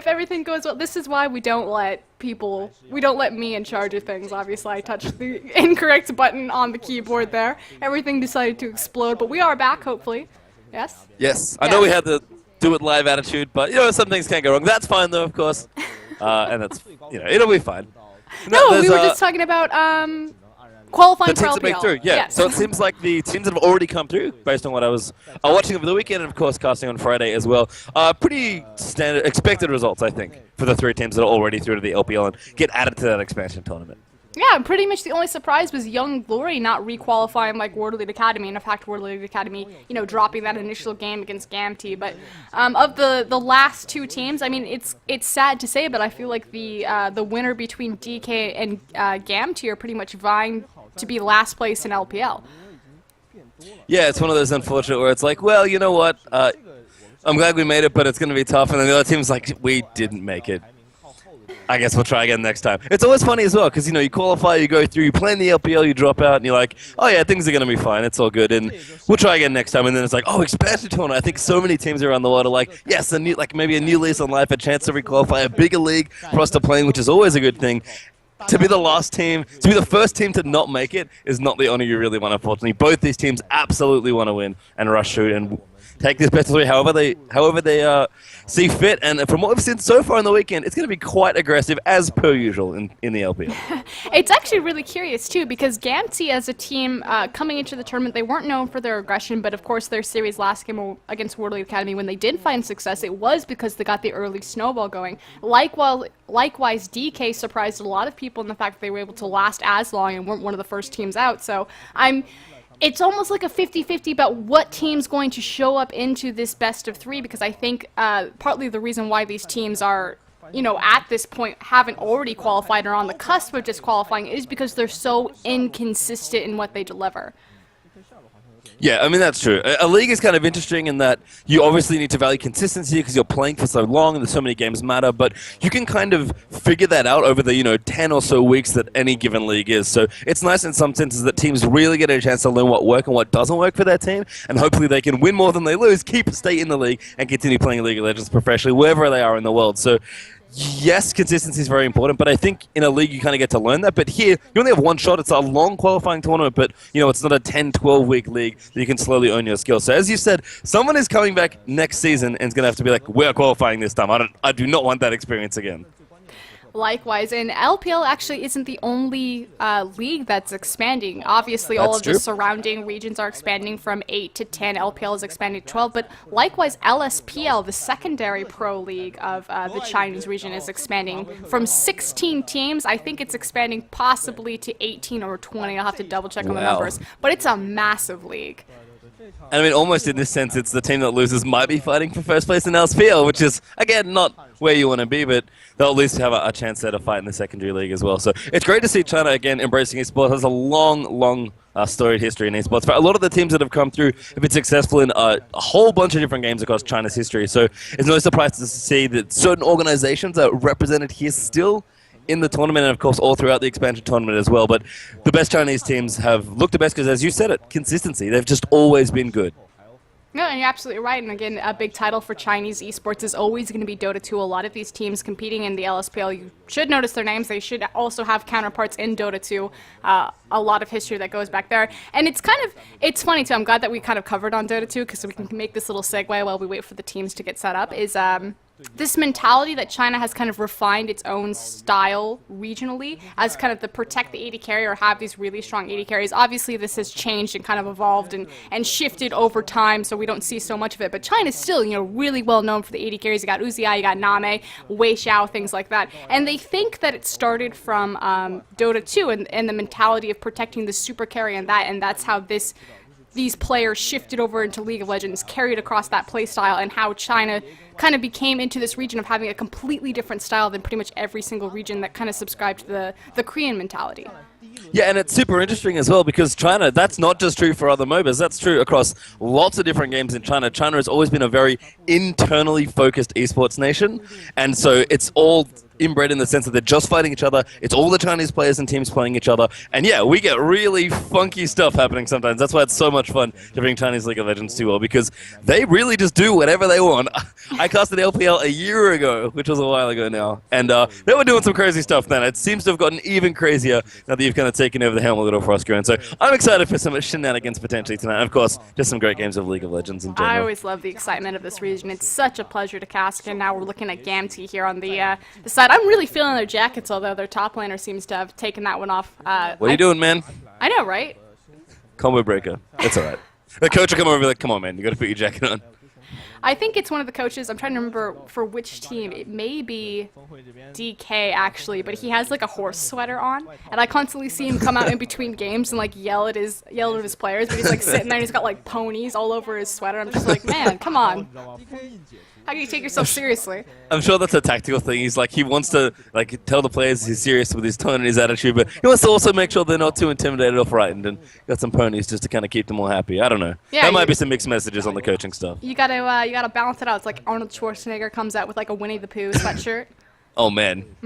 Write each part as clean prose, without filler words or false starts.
if everything goes well. This is why we don't let me in charge of things. Obviously, I touched the incorrect button on the keyboard there. Everything decided to explode, but we are back, hopefully. Yes? Yes. I know we had the do it live attitude, but, some things can go wrong. That's fine, though, of course. And that's, it'll be fine. No, we were just talking about qualifying for LPL. That make through, yeah. Yes. So it seems like the teams that have already come through, based on what I was watching over the weekend, and of course casting on Friday as well, pretty standard, expected results, I think, for the 3 teams that are already through to the LPL and get added to that expansion tournament. Yeah, pretty much the only surprise was Young Glory not requalifying like World Elite Academy, and in fact World Elite Academy, dropping that initial game against Gamtee. But of the last 2 teams, I mean, it's sad to say, but I feel like the winner between DK and Gamtee are pretty much vying to be last place in LPL. Yeah, it's one of those unfortunate where it's like, well, you know what, I'm glad we made it, but it's going to be tough, and then the other team's like, we didn't make it. I guess we'll try again next time. It's always funny as well, because, you qualify, you go through, you play in the LPL, you drop out, and you're like, oh yeah, things are going to be fine, it's all good, and we'll try again next time. And then it's like, oh, expansion tournament. I think so many teams around the world are like, yes, maybe a new lease on life, a chance to requalify, a bigger league for us to play in, which is always a good thing. To be the last team, to be the first team to not make it is not the honor you really want, unfortunately. Both these teams absolutely want to win and rush through and take this best of 3 however they see fit. And from what we've seen so far in the weekend, it's going to be quite aggressive, as per usual, in the LPL. It's actually really curious, too, because Gamtee as a team coming into the tournament, they weren't known for their aggression, but of course their series last game against World Elite Academy, when they did find success, it was because they got the early snowball going. Likewise, DK surprised a lot of people in the fact that they were able to last as long and weren't one of the first teams out. So it's almost like a 50-50 about what team's going to show up into this best of 3, because I think partly the reason why these teams are, at this point haven't already qualified or on the cusp of disqualifying is because they're so inconsistent in what they deliver. Yeah, I mean, that's true. A league is kind of interesting in that you obviously need to value consistency because you're playing for so long and so many games matter, but you can kind of figure that out over the, 10 or so weeks that any given league is. So it's nice in some senses that teams really get a chance to learn what works and what doesn't work for their team, and hopefully they can win more than they lose, stay in the league, and continue playing League of Legends professionally wherever they are in the world. So yes, consistency is very important, but I think in a league you kind of get to learn that. But here, you only have one shot. It's a long qualifying tournament, but it's not a 10, 12-week league that you can slowly earn your skills. So as you said, someone is coming back next season and is going to have to be like, we're qualifying this time. I do not want that experience again. Likewise, and LPL actually isn't the only league that's expanding. Obviously, all of the surrounding regions are expanding from 8 to 10. LPL is expanding to 12, but likewise, LSPL, the secondary pro league of the Chinese region, is expanding from 16 teams. I think it's expanding possibly to 18 or 20. I'll have to double check on the numbers, but it's a massive league. And I mean, almost in this sense, it's the team that loses might be fighting for first place in LSPL, which is, again, not where you want to be, but they'll at least have a chance there to fight in the secondary league as well. So it's great to see China, again, embracing esports. It has a long storied history in esports. For a lot of the teams that have come through have been successful in a whole bunch of different games across China's history. So it's no surprise to see that certain organizations are represented here still in the tournament, and of course all throughout the expansion tournament as well. But the best Chinese teams have looked the best because, as you said it, consistency. They've just always been good. No, and you're absolutely right. And again, a big title for Chinese esports is always going to be Dota 2. A lot of these teams competing in the LSPL, you should notice their names. They should also have counterparts in Dota 2. A lot of history that goes back there. And it's funny too. I'm glad that we kind of covered on Dota 2 because we can make this little segue while we wait for the teams to get set up. Is this mentality that China has kind of refined its own style regionally as kind of the protect the AD carry or have these really strong AD carries. Obviously, this has changed and kind of evolved and shifted over time, so we don't see so much of it. But China's still, really well known for the AD carries. You got Uzi, you got Name, Wei Xiao, things like that. And they think that it started from Dota 2 and the mentality of protecting the super carry and that's how these players shifted over into League of Legends, carried across that play style, and how China kind of became into this region of having a completely different style than pretty much every single region that kind of subscribed to the Korean mentality. Yeah, and it's super interesting as well because China, that's not just true for other MOBAs, that's true across lots of different games in China. China has always been a very internally focused esports nation, and so it's all inbred in the sense that they're just fighting each other. It's all the Chinese players and teams playing each other. And yeah, we get really funky stuff happening sometimes. That's why it's so much fun to bring Chinese League of Legends to well, because they really just do whatever they want. I casted LPL a year ago, which was a while ago now, and they were doing some crazy stuff then. It seems to have gotten even crazier now that you've kind of taken over the helm a little for Oscar. And so I'm excited for some shenanigans potentially tonight. And of course, just some great games of League of Legends in general. I always love the excitement of this region. It's such a pleasure to cast, and now we're looking at Gamtee here on the side. I'm really feeling their jackets, although their top laner seems to have taken that one off. What are you doing, man? I know, right? Combo breaker. It's all right. The coach will come over and be like, come on, man, you got to put your jacket on. I think it's one of the coaches. I'm trying to remember for which team. It may be DK, actually, but he has like a horse sweater on, and I constantly see him come out in between games and like yell at his players, but he's like sitting there and he's got like ponies all over his sweater. I'm just like, man, come on. How can you take yourself seriously? I'm sure that's a tactical thing. He's like, he wants to like tell the players he's serious with his tone and his attitude, but he wants to also make sure they're not too intimidated or frightened, and got some ponies just to kind of keep them all happy. I don't know. Yeah, there might be some mixed messages on the coaching stuff. You gotta balance it out. It's like Arnold Schwarzenegger comes out with like a Winnie the Pooh sweatshirt. Oh man.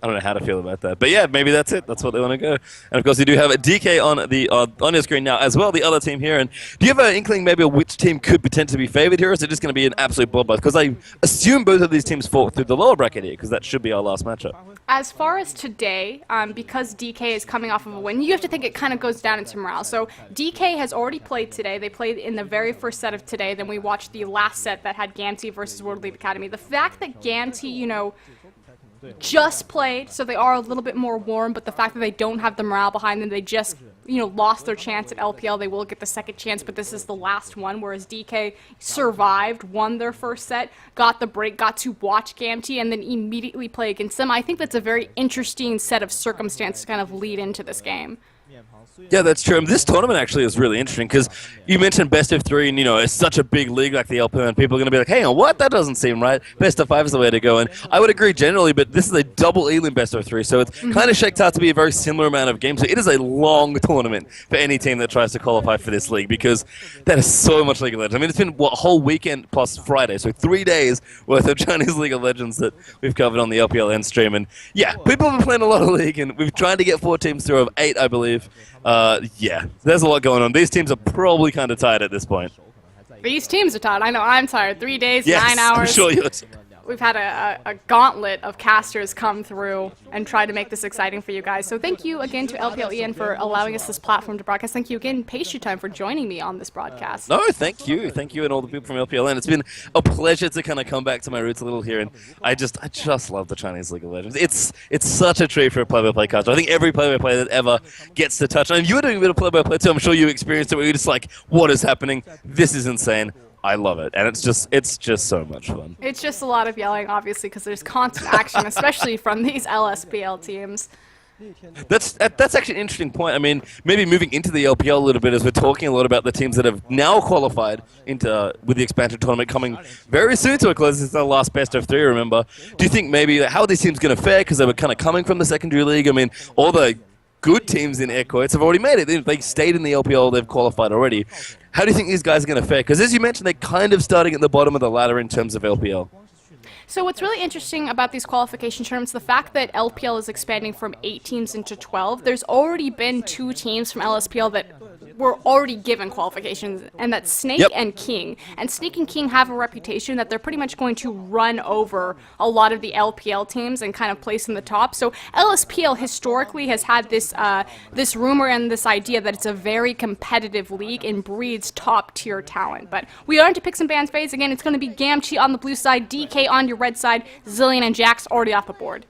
I don't know how to feel about that, but yeah, maybe that's it. That's what they want to go. And of course, you do have a DK on your screen now as well, the other team here. And do you have an inkling maybe of which team could potentially be favored here, or is it just going to be an absolute bloodbath? Because I assume both of these teams fought through the lower bracket here, because that should be our last matchup. As far as today, because DK is coming off of a win, you have to think it kind of goes down into morale. So DK has already played today. They played in the very first set of today. Then we watched the last set that had Gamtee versus World League Academy. The fact that Gamtee, just played, so they are a little bit more warm, but the fact that they don't have the morale behind them, they just, lost their chance at LPL. They will get the second chance, but this is the last one, whereas DK survived, won their first set, got the break, got to watch Gamtee, and then immediately play against them. I think that's a very interesting set of circumstances to kind of lead into this game. Yeah, that's true. This tournament actually is really interesting because you mentioned best of 3, and it's such a big league like the LPL, and people are going to be like, "Hang on, what? That doesn't seem right." Best of 5 is the way to go, and I would agree generally. But this is a double elim best of 3, so it's kind of shaped out to be a very similar amount of games. So it is a long tournament for any team that tries to qualify for this league because that is so much League of Legends. I mean, it's been a whole weekend plus Friday, so 3 days worth of Chinese League of Legends that we've covered on the LPL end stream, and yeah, people have been playing a lot of League, and we've tried to get 4 teams through of 8, I believe. Yeah, there's a lot going on. These teams are probably kind of tired at this point. These teams are tired. I know I'm tired. 3 days, yes, 9 hours. I'm sure you're tired. We've had a gauntlet of casters come through and try to make this exciting for you guys. So thank you again to LPL Ian for allowing us this platform to broadcast. Thank you again, Pastry Time, for joining me on this broadcast. No, thank you. Thank you and all the people from LPL. And it's been a pleasure to kind of come back to my roots a little here. And I just love the Chinese League of Legends. It's such a treat for a play-by-play caster. I think every play-by-play that ever gets to touch. And you were doing a bit of play-by-play too. I'm sure you experienced it where you're just like, what is happening? This is insane. I love it, and it's just so much fun. It's just a lot of yelling, obviously, because there's constant action, especially from these LSPL teams. That's actually an interesting point. I mean, maybe moving into the LPL a little bit as we're talking a lot about the teams that have now qualified into with the expansion tournament coming very soon to a close. It's the last best of 3, remember. Do you think maybe how are these teams going to fare because they were kind of coming from the secondary league? I mean, all the good teams in air quotes have already made it. They stayed in the LPL, they've qualified already. How do you think these guys are going to fare? Because as you mentioned, they're kind of starting at the bottom of the ladder in terms of LPL. So what's really interesting about these qualification tournaments, the fact that LPL is expanding from 8 teams into 12, there's already been 2 teams from LSPL that were already given qualifications, and that's Snake and King. And Snake and King have a reputation that they're pretty much going to run over a lot of the LPL teams and kind of place in the top. So LSPL historically has had this this rumor and this idea that it's a very competitive league and breeds top-tier talent. But we are into picks and bans phase. Again, it's going to be Gamtee on the blue side, DK on your red side, Zillion and Jax already off the board.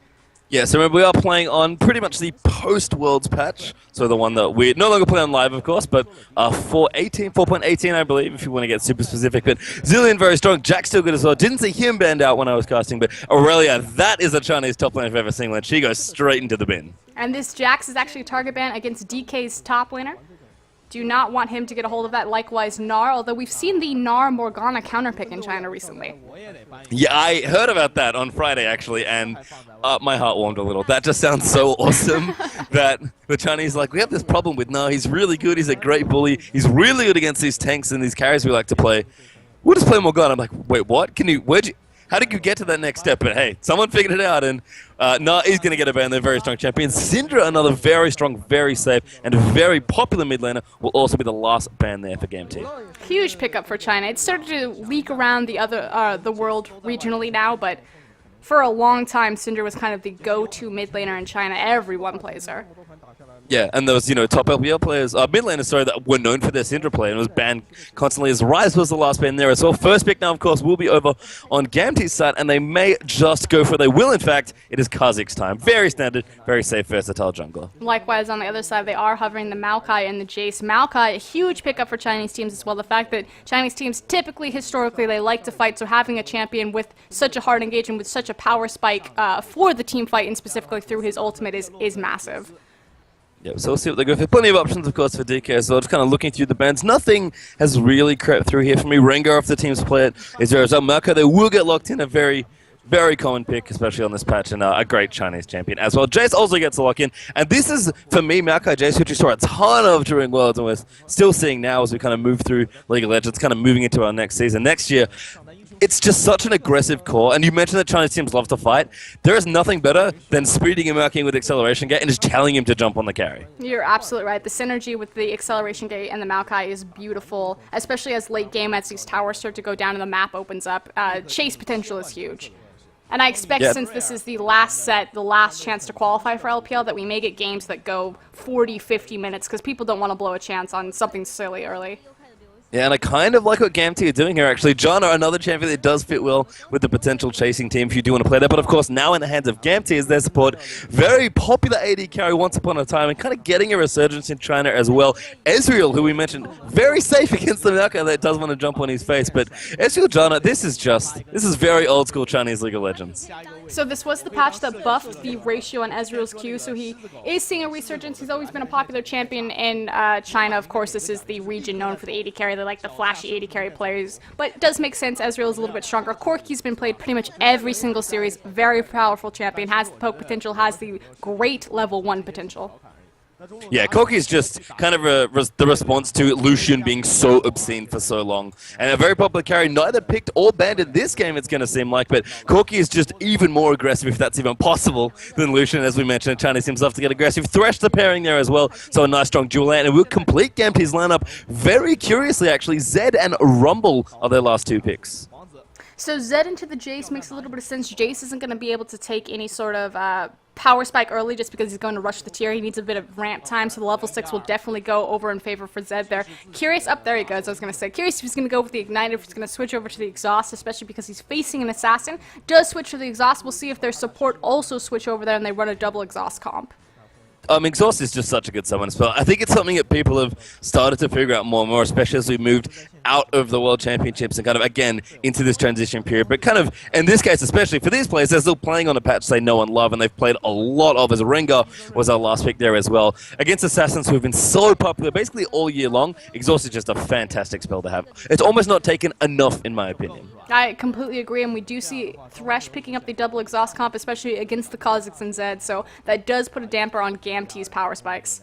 Yeah, so remember we are playing on pretty much the post-Worlds patch, so the one that we no longer play on live, of course, but 4.18, I believe, if you want to get super specific. But Zillion very strong, Jack still good as well. Didn't see him banned out when I was casting, but Aurelia, that is a Chinese top lane I've ever seen when she goes straight into the bin. And this Jax is actually a target ban against DK's top laner. Do not want him to get a hold of that. Likewise, Gnar, although we've seen the Gnar Morgana counterpick in China recently. Yeah, I heard about that on Friday, actually, and my heart warmed a little. That just sounds so awesome that the Chinese we have this problem with Gnar. He's really good. He's a great bully. He's really good against these tanks and these carries we like to play. We'll just play Morgana. I'm like, wait, what? how did you get to that next step? But hey, someone figured it out, and Na is going to get a ban. They're very strong champions. Syndra, another very strong, very safe, and very popular mid laner, will also be the last ban there for Gamtee. Huge pickup for China. It started to leak around the world regionally now, but for a long time, Syndra was kind of the go-to mid laner in China. Everyone plays her. Yeah, and there was, top LPL players, mid laners, sorry, that were known for their Syndra play and was banned constantly as Rise was the last ban there as well. First pick now, of course, will be over on Gamtee's side, and they may just go for it. They will, in fact. It is Kha'Zix's time. Very standard, very safe, versatile jungler. Likewise, on the other side, they are hovering the Maokai and the Jace. Maokai, a huge pickup for Chinese teams as well. The fact that Chinese teams typically, historically, they like to fight, so having a champion with such a hard engagement, with such a power spike for the team fight, and specifically through his ultimate is massive. Yeah, so we'll see what they go for. Plenty of options, of course, for DK as well. Just kind of looking through the bans. Nothing has really crept through here for me. Rengar, if the teams play it, is there as well. Merco, they will get locked in. A very, very common pick, especially on this patch, and a great Chinese champion as well. Jace also gets a lock in. And this is, for me, Maokai Jace, which we saw a ton of during Worlds, and we're still seeing now as we kind of move through League of Legends, kind of moving into our next season. Next year, it's just such an aggressive core, and you mentioned that Chinese teams love to fight. There is nothing better than speeding him out with acceleration gate and just telling him to jump on the carry. You're absolutely right. The synergy with the acceleration gate and the Maokai is beautiful, especially as late game, as these towers start to go down and the map opens up. Chase potential is huge. And I expect, since this is the last set, the last chance to qualify for LPL, that we may get games that go 40, 50 minutes, because people don't want to blow a chance on something silly early. Yeah, and I kind of like what Gamtee are doing here, actually. Janna, another champion that does fit well with the potential chasing team if you do want to play that. But, of course, now in the hands of Gamtee is their support. Very popular AD carry once upon a time and kind of getting a resurgence in China as well. Ezreal, who we mentioned, very safe against the Merco that does want to jump on his face. But Ezreal Janna, this is very old-school Chinese League of Legends. So this was the patch that buffed the ratio on Ezreal's Q, so he is seeing a resurgence. He's always been a popular champion in China. Of course, this is the region known for the AD carry. They like the flashy AD carry players, but it does make sense. Ezreal is a little bit stronger. Corki's been played pretty much every single series. Very powerful champion, has the poke potential, has the great level 1 potential. Yeah, Corki is just kind of the response to Lucian being so obscene for so long. And a very popular carry, neither picked or banned in this game, it's going to seem like, but Corki is just even more aggressive, if that's even possible, than Lucian, as we mentioned. Chinese teams love to get aggressive. Thresh the pairing there as well, so a nice strong dual lane. And we'll complete Gamtee's lineup very curiously, actually. Zed and Rumble are their last two picks. So Zed into the Jace makes a little bit of sense. Jace isn't going to be able to take any sort of power spike early just because he's going to rush the tier. He needs a bit of ramp time, so the level 6 will definitely go over in favor for Zed there. Curious, there he goes, I was going to say. Curious if he's going to go with the Ignite, if he's going to switch over to the Exhaust, especially because he's facing an Assassin. Does switch to the Exhaust. We'll see if their support also switch over there and they run a double Exhaust comp. Exhaust is just such a good summon spell. I think it's something that people have started to figure out more and more, especially as we moved out of the World Championships and kind of, again, into this transition period. But kind of, in this case, especially for these players, they're still playing on a patch they know and love, and they've played a lot of, as Rengar was our last pick there as well. Against Assassins who have been so popular basically all year long, Exhaust is just a fantastic spell to have. It's almost not taken enough, in my opinion. I completely agree, and we do see Thresh picking up the double Exhaust comp, especially against the Kha'Zix and Zed, so that does put a damper on Gamtee's power spikes.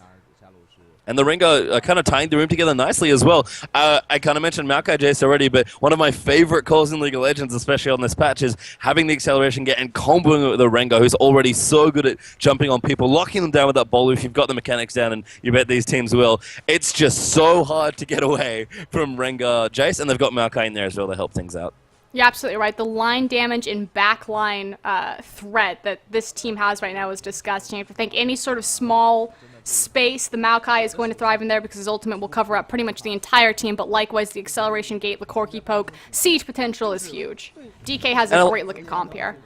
And the Rengar kind of tying the room together nicely as well. I kind of mentioned Maokai Jace already, but one of my favorite calls in League of Legends, especially on this patch, is having the acceleration get and comboing it with the Rengar, who's already so good at jumping on people, locking them down with that ball if you've got the mechanics down, and you bet these teams will. It's just so hard to get away from Rengar Jace, and they've got Maokai in there as well to help things out. You're absolutely right. The line damage and backline threat that this team has right now is disgusting. If you think any sort of small space, the Maokai is going to thrive in there because his ultimate will cover up pretty much the entire team, but likewise the acceleration gate, the Corki poke, siege potential is huge. DK has a great looking comp here.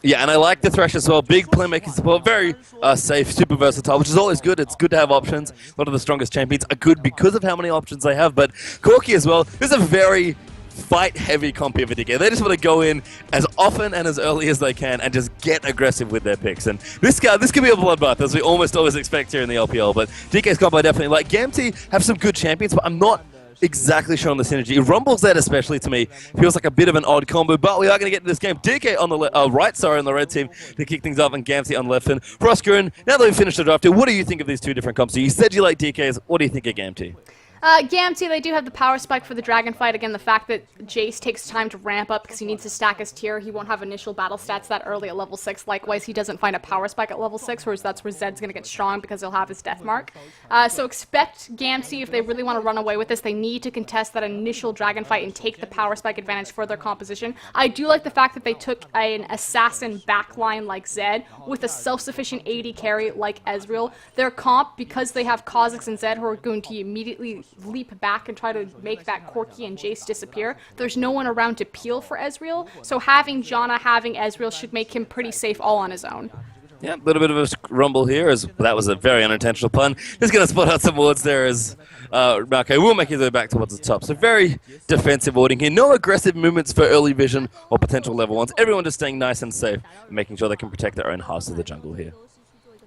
Yeah, and I like the Thresh as well. Big playmaking support, very safe, super versatile, which is always good. It's good to have options. A lot of the strongest champions are good because of how many options they have, but Corki as well is a very fight-heavy comp here for DK. They just want to go in as often and as early as they can and just get aggressive with their picks. And this could be a bloodbath, as we almost always expect here in the LPL. But DK's comp I definitely like. Gamtee have some good champions, but I'm not exactly sure on the synergy. Rumble Zed especially, to me, feels like a bit of an odd combo, but we are going to get to this game. DK on the right, on the red team to kick things off, and Gamtee on the left. And Proskeren, now that we've finished the draft, what do you think of these two different comps? So you said you like DK's. What do you think of Gamtee? Gamtee, they do have the power spike for the dragon fight. Again, the fact that Jace takes time to ramp up because he needs to stack his tier. He won't have initial battle stats that early at level 6. Likewise, he doesn't find a power spike at level 6, whereas that's where Zed's going to get strong because he'll have his death mark. So expect Gamtee, if they really want to run away with this, they need to contest that initial dragon fight and take the power spike advantage for their composition. I do like the fact that they took an assassin backline like Zed with a self-sufficient AD carry like Ezreal. Their comp, because they have Kha'Zix and Zed who are going to immediately leap back and try to make that Corki and Jace disappear, there's no one around to peel for Ezreal, so having Janna, having Ezreal should make him pretty safe all on his own. Yeah, a little bit of a rumble here, as that was a very unintentional pun. Just going to spot out some wards there as Marco will make his way back towards the top. So very defensive warding here. No aggressive movements for early vision or potential level 1s. Everyone just staying nice and safe and making sure they can protect their own halves of the jungle here.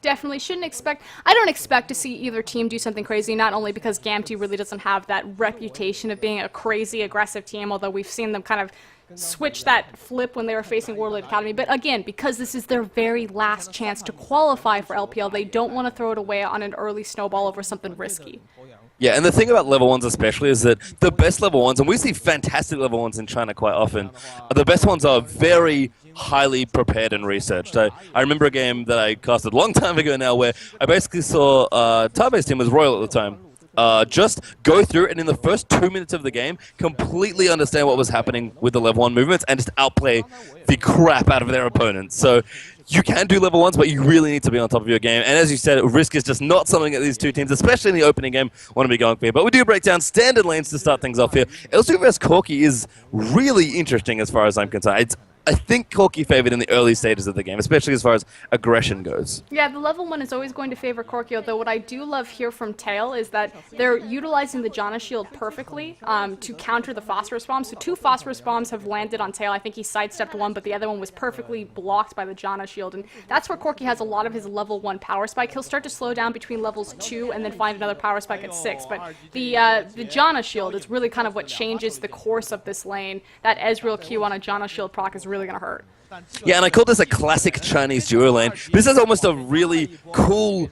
Definitely shouldn't expect. I don't expect to see either team do something crazy, not only because Gamtee really doesn't have that reputation of being a crazy aggressive team, although we've seen them kind of switch that flip when they were facing Warlord Academy, but again, because this is their very last chance to qualify for LPL, they don't want to throw it away on an early snowball over something risky. Yeah, and the thing about level 1s especially is that the best level 1s, and we see fantastic level 1s in China quite often, the best ones are very highly prepared and researched. I remember a game that I casted a long time ago now where I basically saw Tabe's team was Royal at the time. Just go through and in the first 2 minutes of the game, completely understand what was happening with the level 1 movements and just outplay the crap out of their opponents. So you can do level 1s, but you really need to be on top of your game. And as you said, risk is just not something that these two teams, especially in the opening game, want to be going for. But we do break down standard lanes to start things off here. LC vs Corki is really interesting as far as I'm concerned. I think Corki favored in the early stages of the game, especially as far as aggression goes. Yeah, the level 1 is always going to favor Corki, although what I do love here from Tail is that they're utilizing the Janna shield perfectly to counter the phosphorus bombs. So 2 phosphorus bombs have landed on Tail. I think he sidestepped one, but the other one was perfectly blocked by the Janna shield. And that's where Corki has a lot of his level 1 power spike. He'll start to slow down between levels 2 and then find another power spike at 6. But the Janna shield is really kind of what changes the course of this lane. That Ezreal Q on a Janna shield proc is really going to hurt. Yeah, and I call this a classic Chinese duo lane. This is almost a really cool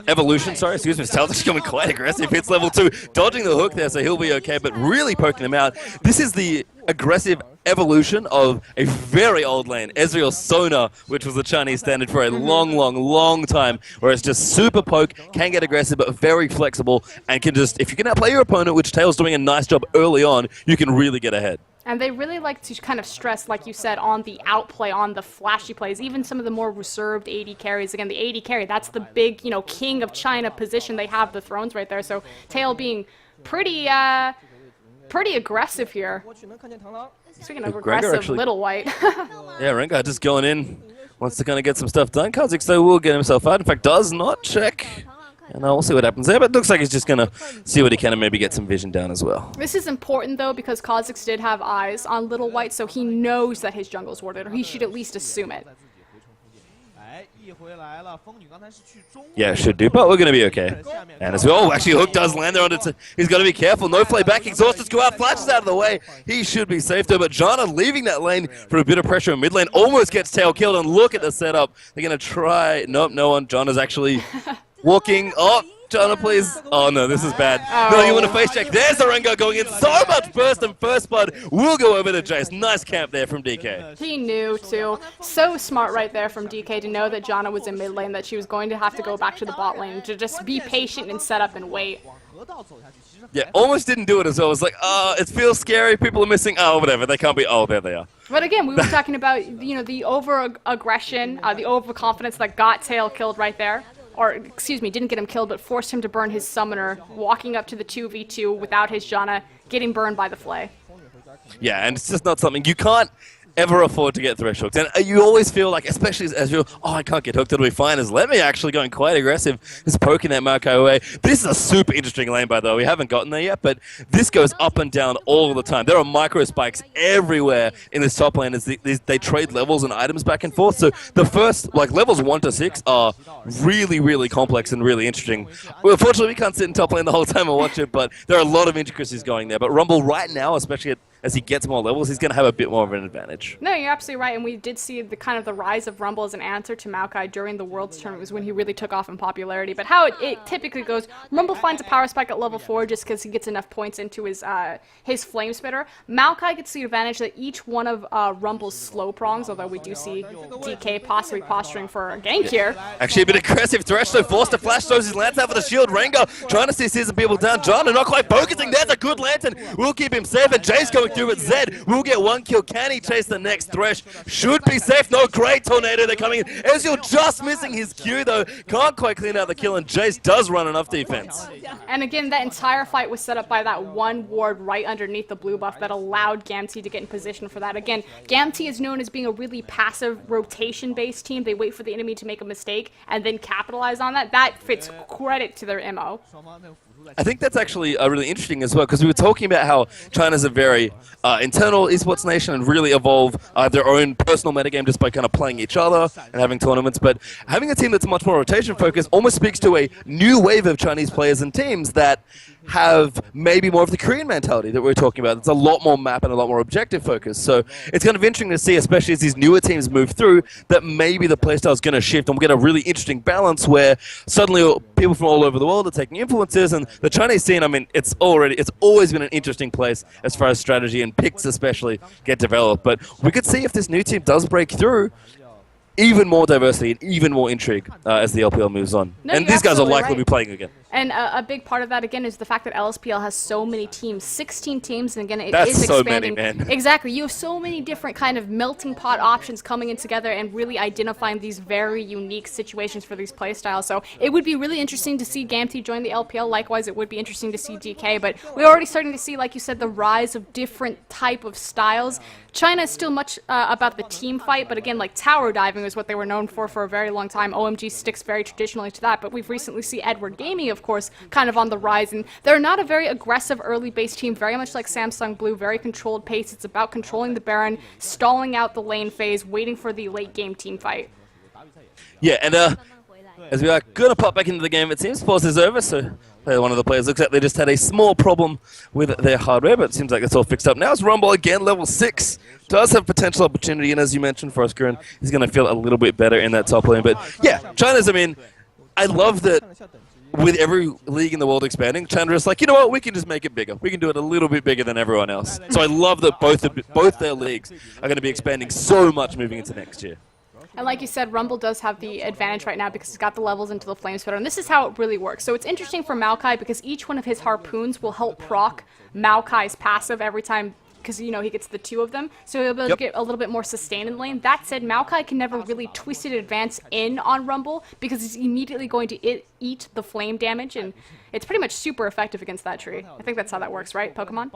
evolution. Sorry, excuse me. Tal's becoming quite aggressive. Hits level 2, dodging the hook there, so he'll be okay, but really poking him out. This is the aggressive evolution of a very old lane, Ezreal Sona, which was the Chinese standard for a long time, where it's just super poke, can get aggressive, but very flexible, and can just, if you can outplay your opponent, which Tail's doing a nice job early on, you can really get ahead. And they really like to kind of stress, like you said, on the outplay, on the flashy plays, even some of the more reserved AD carries. Again, the AD carry, that's the big, king of China position. They have the thrones right there. So Tail being pretty aggressive here. Speaking of aggressive, actually, Little White. Yeah, Rengar just going in, wants to kind of get some stuff done. Kha'Zix, though, will get himself out. In fact, does not check. And we'll see what happens there, but it looks like he's just going to see what he can and maybe get some vision down as well. This is important, though, because Kha'Zix did have eyes on Little White, so he knows that his jungle's warded, or he should at least assume it. Yeah, it should do, but we're going to be okay. And as well, actually, Hook does land there on it. He's got to be careful. No play back. Exhausted go out, flashes out of the way. He should be safe though, but Janna leaving that lane for a bit of pressure in mid lane almost gets Tail killed, and look at the setup. They're going to try. Nope, no one. Janna's actually walking. Oh, Janna, please. Oh, no, this is bad. Oh. No, you want to face check. There's the Rengar going in. So much burst, and first blood will go over to Jace. Nice camp there from DK. He knew, too. So smart right there from DK to know that Janna was in mid lane, that she was going to have to go back to the bot lane, to just be patient and set up and wait. Yeah, almost didn't do it as well. It was like, it feels scary. People are missing. Oh, whatever. They can't be. Oh, there they are. But again, we were talking about, the over-aggression, the overconfidence that got Tail killed right there. Or, excuse me, didn't get him killed, but forced him to burn his summoner, walking up to the 2v2 without his Janna, getting burned by the Flay. Yeah, and it's just not something you can't ever afford to get thresh hooked. And you always feel like, especially as you're, I can't get hooked, it'll be fine. As Lemmy actually going quite aggressive, just poking that Marco away. This is a super interesting lane, by the way. We haven't gotten there yet, but this goes up and down all the time. There are micro spikes everywhere in this top lane as they trade levels and items back and forth. So the first, levels 1 to 6 are really complex and really interesting. Well, unfortunately, we can't sit in top lane the whole time and watch it, but there are a lot of intricacies going there. But Rumble right now, especially at as he gets more levels, he's going to have a bit more of an advantage. No, you're absolutely right, and we did see the kind of the rise of Rumble as an answer to Maokai during the Worlds tournament was when he really took off in popularity. But how it typically goes, Rumble finds a power spike at level 4 just because he gets enough points into his Flame Spitter. Maokai gets the advantage that each one of Rumble's slow prongs, although we do see DK possibly posturing for a gank here. Actually a bit aggressive. Thresh though forced to flash, throws his lance out for the shield. Rengar trying to see some people down. John not quite focusing. There's a good lantern. We'll keep him safe, and Jay's going through with Zed. We'll get 1 kill. Can he chase the next Thresh? Should be safe. No, great tornado. They're coming in. Ezreal just missing his Q though. Can't quite clean out the kill, and Jace does run enough defense. And again, that entire fight was set up by that one ward right underneath the blue buff that allowed Gamtee to get in position for that. Again, Gamtee is known as being a really passive rotation-based team. They wait for the enemy to make a mistake and then capitalize on that. That fits credit to their MO. I think that's actually really interesting as well, because we were talking about how China's a very internal esports nation and really evolve their own personal metagame just by kind of playing each other and having tournaments. But having a team that's much more rotation focused almost speaks to a new wave of Chinese players and teams that have maybe more of the Korean mentality that we're talking about. It's a lot more map and a lot more objective focus. So it's kind of interesting to see, especially as these newer teams move through, that maybe the playstyle is going to shift and we'll get a really interesting balance where suddenly people from all over the world are taking influences, and the Chinese scene, I mean, it's always been an interesting place as far as strategy and picks especially get developed. But we could see if this new team does break through, even more diversity and even more intrigue as the LPL moves on. No, and these guys are likely to be playing again. And a big part of that, again, is the fact that LSPL has so many teams, 16 teams, and again, it That's is so expanding. many, man. Exactly. You have so many different kind of melting pot options coming in together and really identifying these very unique situations for these playstyles. So it would be really interesting to see Gamtee join the LPL. Likewise, it would be interesting to see DK. But we're already starting to see, like you said, the rise of different type of styles. China is still much about the team fight, but again, like tower diving is what they were known for a very long time. OMG sticks very traditionally to that, but we've recently seen Edward Gaming, of course, kind of on the rise, and they're not a very aggressive early base team, very much like Samsung Blue, very controlled pace. It's about controlling the Baron, stalling out the lane phase, waiting for the late game team fight. Yeah, and as we are going to pop back into the game, it seems pause is over, so one of the players looks like they just had a small problem with their hardware, but it seems like it's all fixed up now. It's Rumble again, level 6. Does have potential opportunity, and as you mentioned, Frostgren is going to feel a little bit better in that top lane. But yeah, China's, I mean, I love that with every league in the world expanding, China's like, you know what, we can just make it bigger. We can do it a little bit bigger than everyone else. So I love that both their leagues are going to be expanding so much moving into next year. And like you said, Rumble does have the advantage right now because he's got the levels into the Flame Spitter, and this is how it really works. So it's interesting for Maokai because each one of his harpoons will help proc Maokai's passive every time, because, you know, he gets the 2 of them, so he'll be able to get a little bit more sustain in lane. That said, Maokai can never really twisted advance in on Rumble because he's immediately going to eat the flame damage, and it's pretty much super effective against that tree. I think that's how that works, right, Pokemon?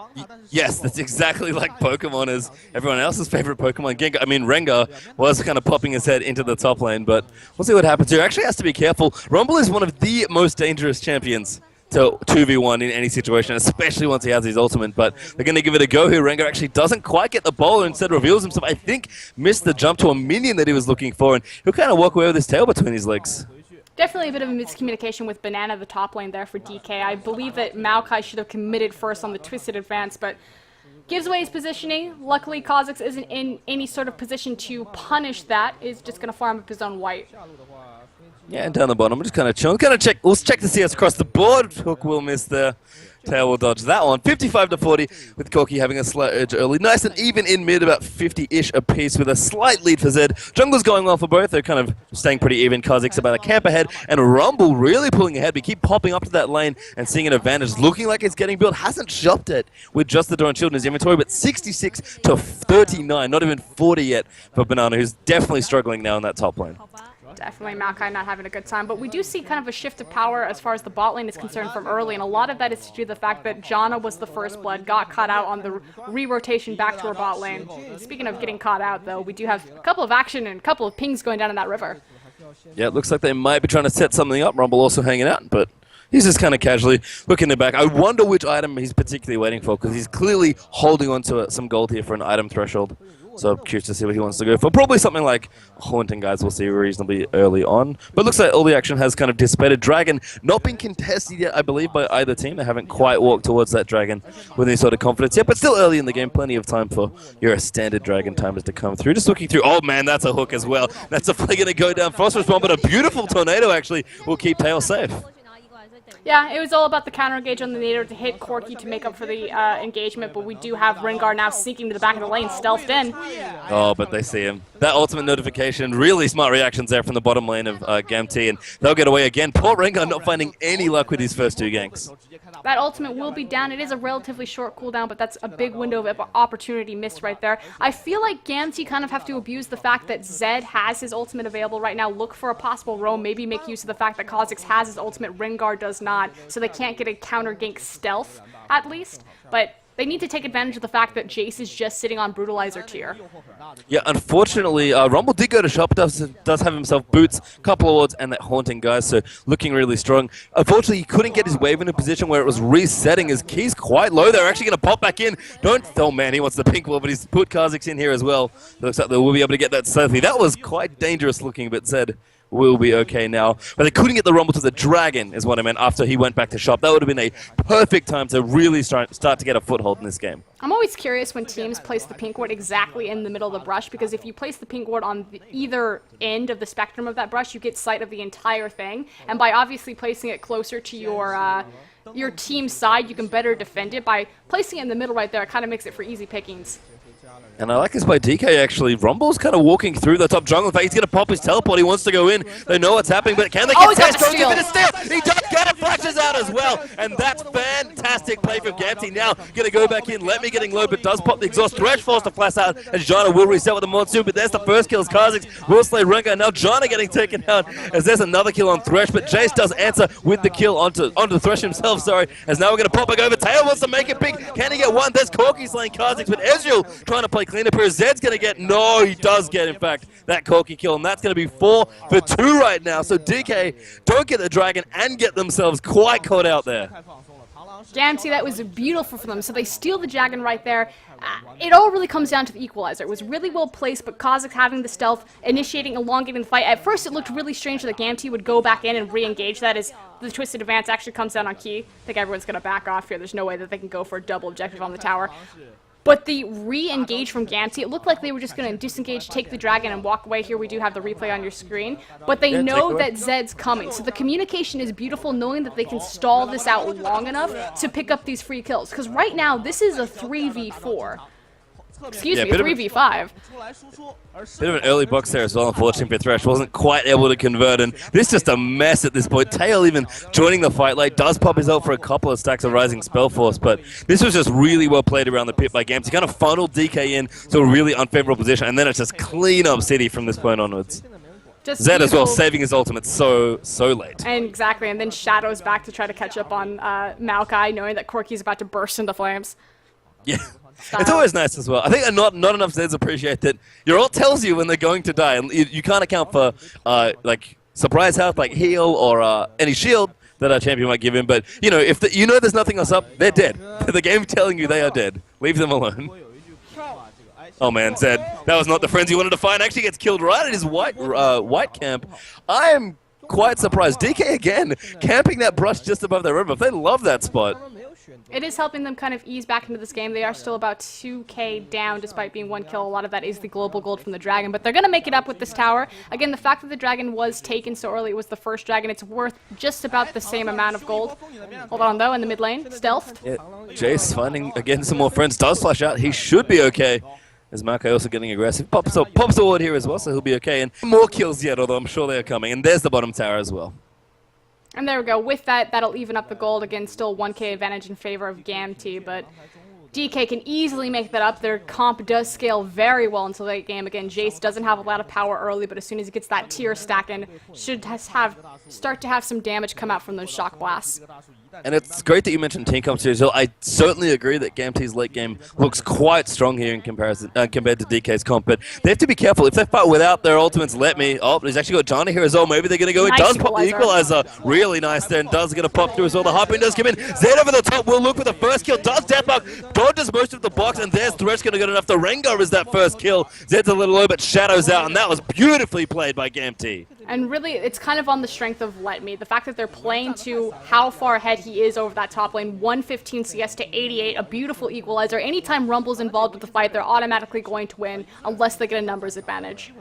Yes, that's exactly like Pokemon is everyone else's favorite Pokemon. I mean, Rengar was kind of popping his head into the top lane, but we'll see what happens here. Actually has to be careful. Rumble is one of the most dangerous champions to 2v1 in any situation, especially once he has his ultimate, but they're going to give it a go here. Rengar actually doesn't quite get the bowler, instead reveals himself. I think missed the jump to a minion that he was looking for, and he'll kind of walk away with his tail between his legs. Definitely a bit of a miscommunication with Banana, the top lane there for DK. I believe that Maokai should have committed first on the twisted advance, but gives away his positioning. Luckily, Kha'Zix isn't in any sort of position to punish that. He's just going to farm up his own white. Yeah, and down the bottom, I'm just kind of chilling. We'll check to see us across the board. Hook will miss there. Tail will dodge that one. 55-40 with Corki having a slight edge early. Nice and even in mid, about 50-ish apiece with a slight lead for Zed. Jungle's going well for both. They're kind of staying pretty even. Kha'Zix about a camp ahead, and Rumble really pulling ahead. We keep popping up to that lane and seeing an advantage. Looking like it's getting built. Hasn't shopped it with just the door and shield in his inventory, but 66-39. Not even 40 yet for Banana, who's definitely struggling now in that top lane. Definitely Maokai not having a good time, but we do see kind of a shift of power as far as the bot lane is concerned from early, and a lot of that is to do with the fact that Janna was the first blood, got caught out on the re-rotation back to her bot lane. Speaking of getting caught out, though, we do have a couple of action and a couple of pings going down in that river. Yeah, it looks like they might be trying to set something up. Rumble also hanging out, but he's just kind of casually looking in the back. I wonder which item he's particularly waiting for, because he's clearly holding on to some gold here for an item threshold. So I'm curious to see what he wants to go for. Probably something like Haunting, guys. We'll see reasonably early on. But looks like all the action has kind of dissipated. Dragon not been contested yet, I believe, by either team. They haven't quite walked towards that Dragon with any sort of confidence yet. But still early in the game. Plenty of time for your standard Dragon timers to come through. Just looking through. Oh, man, that's a hook as well. That's definitely going to go down. Frost Respawn, but a beautiful Tornado, actually, will keep Tail safe. Yeah, it was all about the counter engage on the Nader to hit Corki to make up for the engagement, but we do have Rengar now sneaking to the back of the lane, stealthed in. Oh, but they see him. That ultimate notification, really smart reactions there from the bottom lane of Gamtee, and they'll get away again. Poor Rengar not finding any luck with his first 2 ganks. That ultimate will be down. It is a relatively short cooldown, but that's a big window of opportunity missed right there. I feel like Gamtee kind of have to abuse the fact that Zed has his ultimate available right now, look for a possible roam, maybe make use of the fact that Kha'Zix has his ultimate, Rengar does not, so they can't get a counter gank stealth, at least. But they need to take advantage of the fact that Jace is just sitting on Brutalizer tier. Yeah, unfortunately, Rumble did go to shop, does have himself boots, couple of wards, and that Haunting, guys, so looking really strong. Unfortunately, he couldn't get his wave in a position where it was resetting. His key's quite low. They're actually going to pop back in. Oh, man, he wants the pink wall, but he's put Kha'Zix in here as well. Looks like they will be able to get that safely. That was quite dangerous looking, but Zed will be okay now. But they couldn't get the Rumble to the Dragon, is what I meant, after he went back to shop. That would have been a perfect time to really start to get a foothold in this game. I'm always curious when teams place the pink ward exactly in the middle of the brush, because if you place the pink ward on either end of the spectrum of that brush, you get sight of the entire thing. And by obviously placing it closer to your team's side, you can better defend it. By placing it in the middle right there, it kind of makes it for easy pickings. And I like this by DK, actually. Rumble's kind of walking through the top jungle. In fact, he's going to pop his teleport. He wants to go in. They know what's happening, but can they get Test? Going to get a steal. He does get it. Flashes out as well. And that's fantastic play from Gamtee. Now going to go back in. Let me getting low, but does pop the exhaust. Thresh forced to flash out as Janna will reset with the monsoon. But there's the first kill as Kha'Zix will slay Rengar. Now Janna getting taken out as there's another kill on Thresh. But Jace does answer with the kill onto Thresh himself, sorry. As now we're going to pop back over. Tail wants to make it big. Can he get one? There's Corki slaying Kha'Zix, but Ezreal trying to play cleanup here. Zed's going to get, no, he does get, in fact, that Corki kill, and that's going to be 4 for 2 right now. So DK don't get the Dragon and get themselves quite caught out there. Gamtee, that was beautiful for them. So they steal the Dragon right there. It all really comes down to the equalizer. It was really well placed, but Kha'Zix having the stealth, initiating, elongating the fight. At first, it looked really strange that Gamtee would go back in and re-engage that as the Twisted Advance actually comes down on key. I think everyone's going to back off here. There's no way that they can go for a double objective on the tower. But the re-engage from Gamtee, it looked like they were just going to disengage, take the Dragon, and walk away. Here we do have the replay on your screen. But they know that Zed's coming. So the communication is beautiful, knowing that they can stall this out long enough to pick up these free kills. Because right now, this is a 3v4. Excuse me, 3v5. Bit of an early box there as well, unfortunately for Thresh. Wasn't quite able to convert, and this is just a mess at this point. Tail even joining the fight late, does pop his ult for a couple of stacks of Rising Spell Force, but this was just really well played around the pit by Gamtee. Kind of funneled DK in to a really unfavorable position, and then it's just clean up City from this point onwards. Just Zed as well, saving his ultimate so late. And exactly, and then Shadow's back to try to catch up on Maokai, knowing that Corki's about to burst into flames. Yeah. It's always nice as well. I think not enough Zeds appreciate that your ult tells you when they're going to die, and you can't account for like surprise health, like heal or any shield that our champion might give him. But you know, if you know there's nothing else up, they're dead. The game's telling you they are dead. Leave them alone. Oh man, Zed, that was not the friends you wanted to find. Actually gets killed right at his white camp. I am quite surprised. DK again camping that brush just above their river. They love that spot. It is helping them kind of ease back into this game. They are still about 2k down despite being 1 kill. A lot of that is the global gold from the Dragon, but they're going to make it up with this tower. Again, the fact that the Dragon was taken so early, it was the first Dragon, it's worth just about the same amount of gold. Hold on though, in the mid lane, stealthed. Yeah, Jace finding again some more friends, does flash out. He should be okay. As Maokai also getting aggressive. Pops a ward here as well, so he'll be okay. And more kills yet, although I'm sure they are coming. And there's the bottom tower as well. And there we go. With that, that'll even up the gold. Again, still 1k advantage in favor of Gamtee, but DK can easily make that up. Their comp does scale very well until late game. Again, Jace doesn't have a lot of power early, but as soon as he gets that tier stack in, should start to have some damage come out from those shock blasts. And it's great that you mentioned team comp series. So I certainly agree that Gamtee's late game looks quite strong here in comparison compared to DK's comp, but they have to be careful. If they fight without their ultimates, he's actually got Johnny here as well. Maybe they're going to go. Nice It does pop the equalizer. Really nice there, and does going to pop through as well. The harping does come in. Zed over the top will look for the first kill. Does Deathmark, dodges most of the box, and there's Thresh going to get enough. The Rengar is that first kill. Zed's a little low, but Shadow's out, and that was beautifully played by Gamtee. And really, it's kind of on the strength of Let Me. The fact that they're playing to how far ahead he is over that top lane. 115 CS to 88, a beautiful equalizer. Anytime Rumble's involved with the fight, they're automatically going to win unless they get a numbers advantage.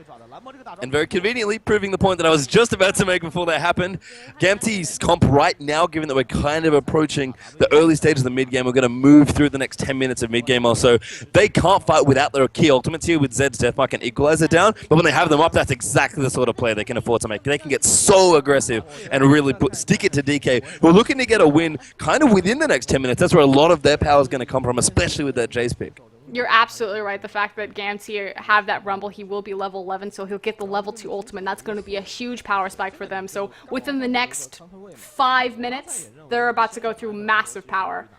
And very conveniently proving the point that I was just about to make before that happened. Gamtee's comp right now, given that we're kind of approaching the early stages of the mid-game, we're going to move through the next 10 minutes of mid-game or so. They can't fight without their key ultimates here with Zed's Deathmark and Equalizer down, but when they have them up, that's exactly the sort of play they can afford to make. They can get so aggressive and really stick it to DK, who are looking to get a win kind of within the next 10 minutes. That's where a lot of their power is going to come from, especially with that Jace pick. You're absolutely right. The fact that Gamtee have that Rumble, he will be level 11, so he'll get the level 2 ultimate, and that's going to be a huge power spike for them. So within the next 5 minutes, they're about to go through massive power.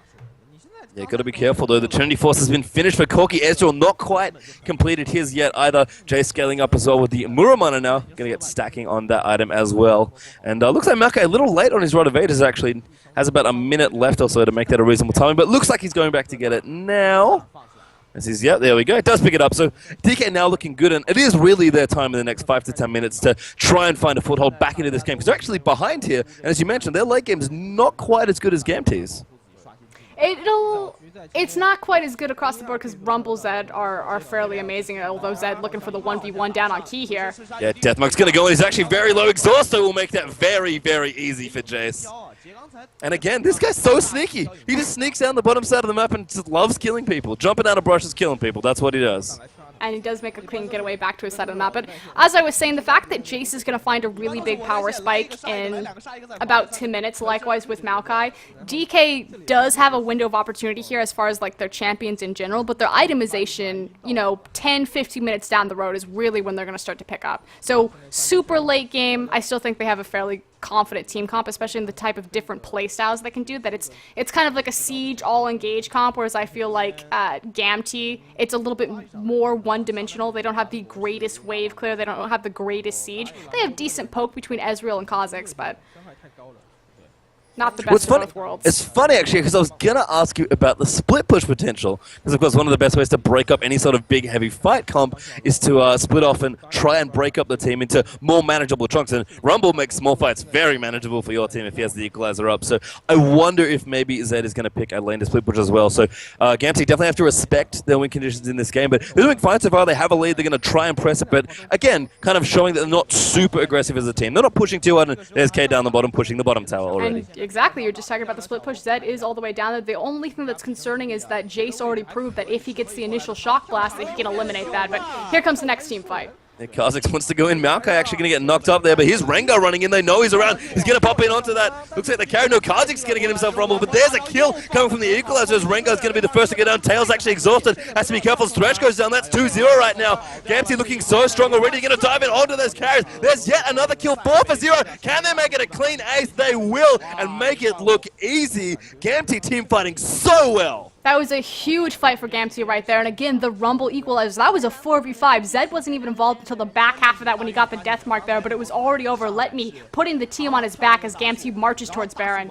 Yeah, got to be careful though. The Trinity Force has been finished for Corki. Ezreal not quite completed his yet either. Jay scaling up as well with the Muramana now. Going to get stacking on that item as well. And looks like Makai a little late on his Rod of Ages actually. Has about a minute left or so to make that a reasonable timing. But looks like he's going back to get it now. Yeah, there we go. It does pick it up. So DK now looking good, and it is really their time in the next 5 to 10 minutes to try and find a foothold back into this game. Because they're actually behind here. And as you mentioned, their late game is not quite as good as Gamtee's. It's not quite as good across the board because Rumble Zed are fairly amazing, although Zed looking for the 1v1 down on key here. Yeah, Deathmark's going to go in. He's actually very low. Exhaust, so will make that very, very easy for Jace. And again, this guy's so sneaky. He just sneaks down the bottom side of the map and just loves killing people. Jumping out of brushes, killing people. That's what he does. And he does make a clean getaway back to his side of the map. But as I was saying, the fact that Jace is going to find a really big power spike in about 2 minutes, likewise with Maokai, DK does have a window of opportunity here as far as like their champions in general, but their itemization, you know, 10, 15 minutes down the road is really when they're going to start to pick up. So super late game, I still think they have a fairly confident team comp, especially in the type of different play styles they can do. That it's kind of like a siege all engage comp, whereas I feel like Gamtee, it's a little bit more one-dimensional. They don't have the greatest wave clear, they don't have the greatest siege. They have decent poke between Ezreal and Kha'Zix, but not the best of both worlds. It's funny, actually, because I was going to ask you about the split push potential. Because, of course, one of the best ways to break up any sort of big, heavy fight comp is to split off and try and break up the team into more manageable chunks. And Rumble makes small fights very manageable for your team if he has the equalizer up. So I wonder if maybe Zed is going to pick a lane to split push as well. So Gamtee definitely have to respect their win conditions in this game. But they're doing fine so far. They have a lead. They're going to try and press it. But, again, kind of showing that they're not super aggressive as a team. They're not pushing too hard. And there's K down the bottom, pushing the bottom tower already. And exactly, you're just talking about the split push. Zed is all the way down there. The only thing that's concerning is that Jace already proved that if he gets the initial shock blast, that he can eliminate that. But here comes the next team fight. Kha'Zix wants to go in. Maokai actually going to get knocked up there, but here's Rengar running in. They know he's around. He's going to pop in onto that. Looks like the carry. No, Kha'Zix going to get himself rumbled, but there's a kill coming from the equalizer as Rengar's going to be the first to go down. Tails actually exhausted. Has to be careful as Thresh goes down. That's 2-0 right now. Gamtee looking so strong already. Going to dive in onto those carries. There's yet another kill. 4-0. Can they make it a clean ace? They will, and make it look easy. Gamtee team fighting so well. That was a huge fight for Gamtee right there, and again, the Rumble equalizers. That was a 4v5. Zed wasn't even involved until the back half of that when he got the death mark there, but it was already over. Let Me putting the team on his back as Gamtee marches towards Baron.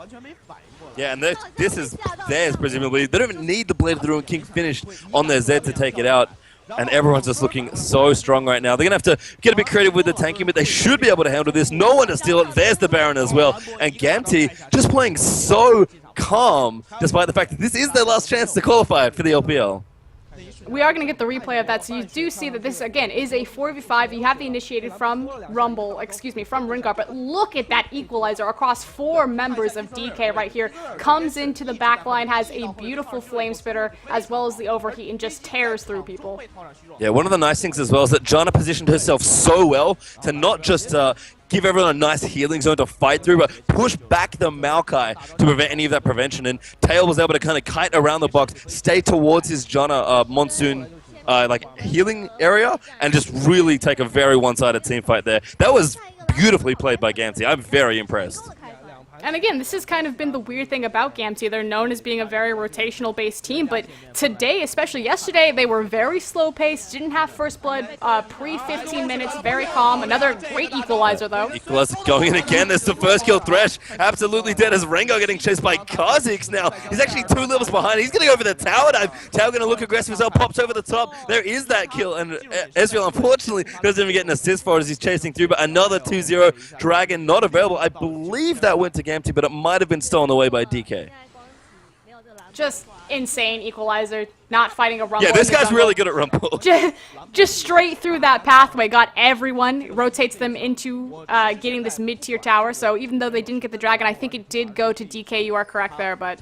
Yeah, and this is theirs, presumably. They don't even need the Blade of the Ruined King finished on their Zed to take it out. And everyone's just looking so strong right now. They're going to have to get a bit creative with the tanking, but they should be able to handle this. No one to steal it. There's the Baron as well. And Gamtee just playing so calm, despite the fact that this is their last chance to qualify for the LPL. We are going to get the replay of that, so you do see that this, again, is a 4v5. You have the initiated from Rengar, but look at that equalizer across 4 members of DK right here. Comes into the back line, has a beautiful flame spitter, as well as the overheat, and just tears through people. Yeah, one of the nice things as well is that Janna positioned herself so well to not just give everyone a nice healing zone to fight through, but push back the Maokai to prevent any of that prevention. And Tail was able to kind of kite around the box, stay towards his Janna Monsoon like healing area, and just really take a very one-sided team fight there. That was beautifully played by Gamtee. I'm very impressed. And again, this has kind of been the weird thing about Gamtee. They're known as being a very rotational-based team, but today, especially yesterday, they were very slow-paced, didn't have first blood pre-15 minutes, very calm. Another great equalizer, though. Equalizer going in again. There's the first kill. Thresh absolutely dead as Rengar getting chased by Kha'Zix now. He's actually 2 levels behind. He's going to go for the tower dive. Tower going to look aggressive as well. Pops over the top. There is that kill, and Ezreal, unfortunately, doesn't even get an assist for it as he's chasing through, but another 2-0 Dragon not available. I believe that went to Gamtee, but it might have been stolen away by DK. Just insane equalizer, not fighting a rumble. Yeah, this guy's really good at rumble. Just straight through that pathway, got everyone, rotates them into getting this mid-tier tower. So even though they didn't get the dragon, I think it did go to DK. You are correct there, but...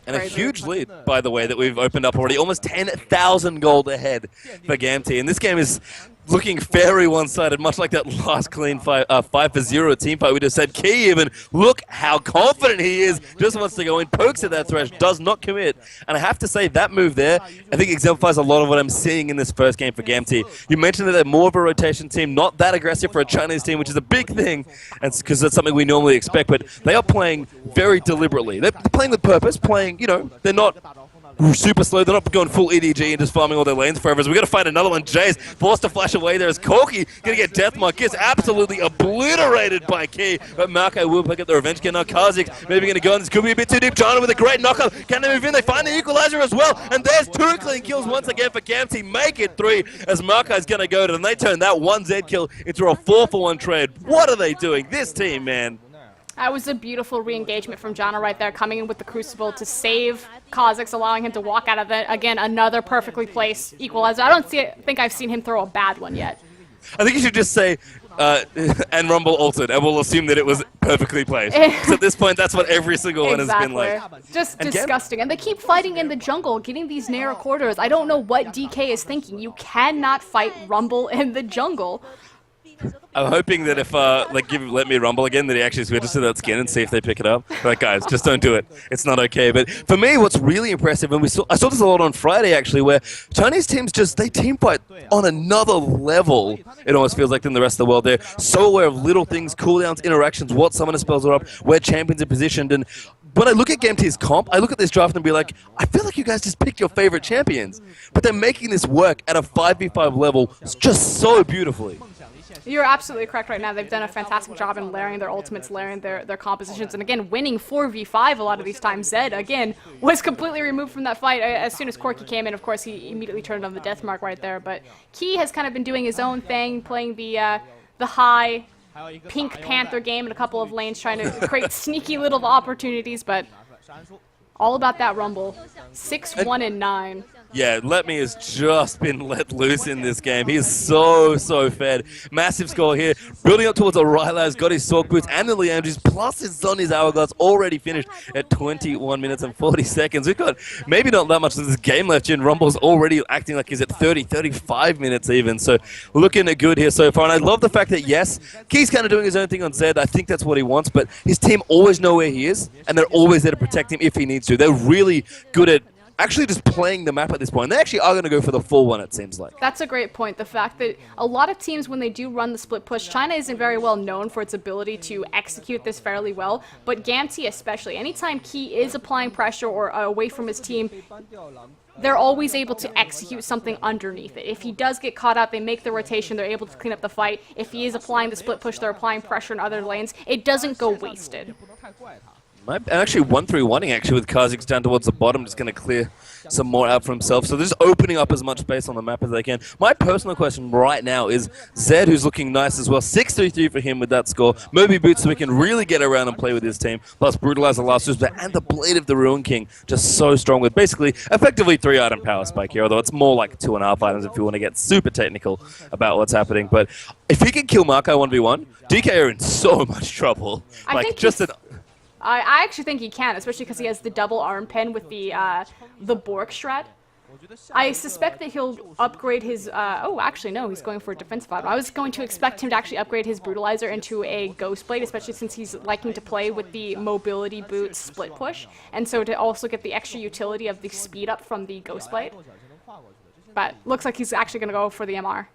And a huge lead, by the way, that we've opened up already. Almost 10,000 gold ahead for Gamtee. And this game is looking very one-sided, much like that last clean 5-0 team fight we just said. Key even, look how confident he is. Just wants to go in, pokes at that Thresh, does not commit. And I have to say, that move there, I think exemplifies a lot of what I'm seeing in this first game for Gamtee. You mentioned that they're more of a rotation team, not that aggressive for a Chinese team, which is a big thing, because that's something we normally expect, but they are playing very deliberately. They're playing with purpose, playing, you know, they're not super slow. They're not going full EDG and just farming all their lanes forever. So we got to find another one. Jace forced to flash away there as Corki going to get Deathmark. Gets absolutely obliterated by Key. But Maokai will pick up the revenge. Now Kha'Zix maybe going to go in. This could be a bit too deep. Jana with a great knockup. Can they move in? They find the equalizer as well. And there's 2 clean kills once again for Gamtee. Make it 3 as Maokai's going to go to them. They turn that 1 Z kill into a 4-for-1 trade. What are they doing? This team, man. That was a beautiful re-engagement from Jana right there, coming in with the Crucible to save Kha'Zix, allowing him to walk out of it. Again, another perfectly placed equalizer. I don't think I've seen him throw a bad one yet. I think you should just say, and Rumble altered, and we'll assume that it was perfectly placed. So at this point, that's what every single one has been like. Just disgusting. And they keep fighting in the jungle, getting these narrow corridors. I don't know what DK is thinking. You cannot fight Rumble in the jungle. I'm hoping that if, let me rumble again, that he actually switches to that skin and see if they pick it up. Like, guys, just don't do it. It's not okay. But for me, what's really impressive, and I saw this a lot on Friday, actually, where Chinese teams they team fight on another level, it almost feels like, than the rest of the world. They're so aware of little things, cooldowns, interactions, what summoner spells are up, where champions are positioned, and when I look at Gamtee's comp, I look at this draft and be like, I feel like you guys just picked your favorite champions. But they're making this work at a 5v5 level just so beautifully. You're absolutely correct right now. They've done a fantastic job in layering their ultimates, layering their compositions, and again, winning 4v5 a lot of these times. Zed, again, was completely removed from that fight. As soon as Corki came in, of course, he immediately turned on the death mark right there. But Key has kind of been doing his own thing, playing the high Pink Panther game in a couple of lanes, trying to create sneaky little opportunities, but all about that Rumble. 6-1 and 9. Yeah, Let Me has just been let loose in this game. He is so fed. Massive score here. Building up towards a Rylaz, got his Sork Boots and the Leandries, plus his Zhonya's Hourglass already finished at 21 minutes and 40 seconds. We've got maybe not that much of this game left. Jin Rumble's already acting like he's at 30, 35 minutes even. So looking good here so far. And I love the fact that, yes, Key's kind of doing his own thing on Zed. I think that's what he wants. But his team always know where he is, and they're always there to protect him if he needs to. They're really good at actually just playing the map at this point. They actually are going to go for the full one, it seems like. That's a great point. The fact that a lot of teams, when they do run the split push, China isn't very well known for its ability to execute this fairly well, but Gamtee especially. Anytime Key is applying pressure or away from his team, they're always able to execute something underneath it. If he does get caught out, they make the rotation, they're able to clean up the fight. If he is applying the split push, they're applying pressure in other lanes. It doesn't go wasted. I'm actually 1-3-1-ing actually with Kha'Zix down towards the bottom, just going to clear some more out for himself. So they're just opening up as much space on the map as they can. My personal question right now is Zed, who's looking nice as well. 6-3-3 for him with that score. Moby Boots, so he can really get around and play with his team. Plus Brutalize the last Whisper and the Blade of the Ruin King. Just so strong with basically effectively 3-item power spike here, although it's more like 2.5 items if you want to get super technical about what's happening. But if he can kill Maokai 1v1, DK are in so much trouble. I actually think he can, especially because he has the double arm pen with the Bork Shred. I suspect that he'll upgrade his... oh, actually, no, he's going for a defensive item. I was going to expect him to actually upgrade his Brutalizer into a Ghost Blade, especially since he's liking to play with the Mobility Boot split push, and so to also get the extra utility of the speed up from the Ghost Blade. But looks like he's actually going to go for the MR.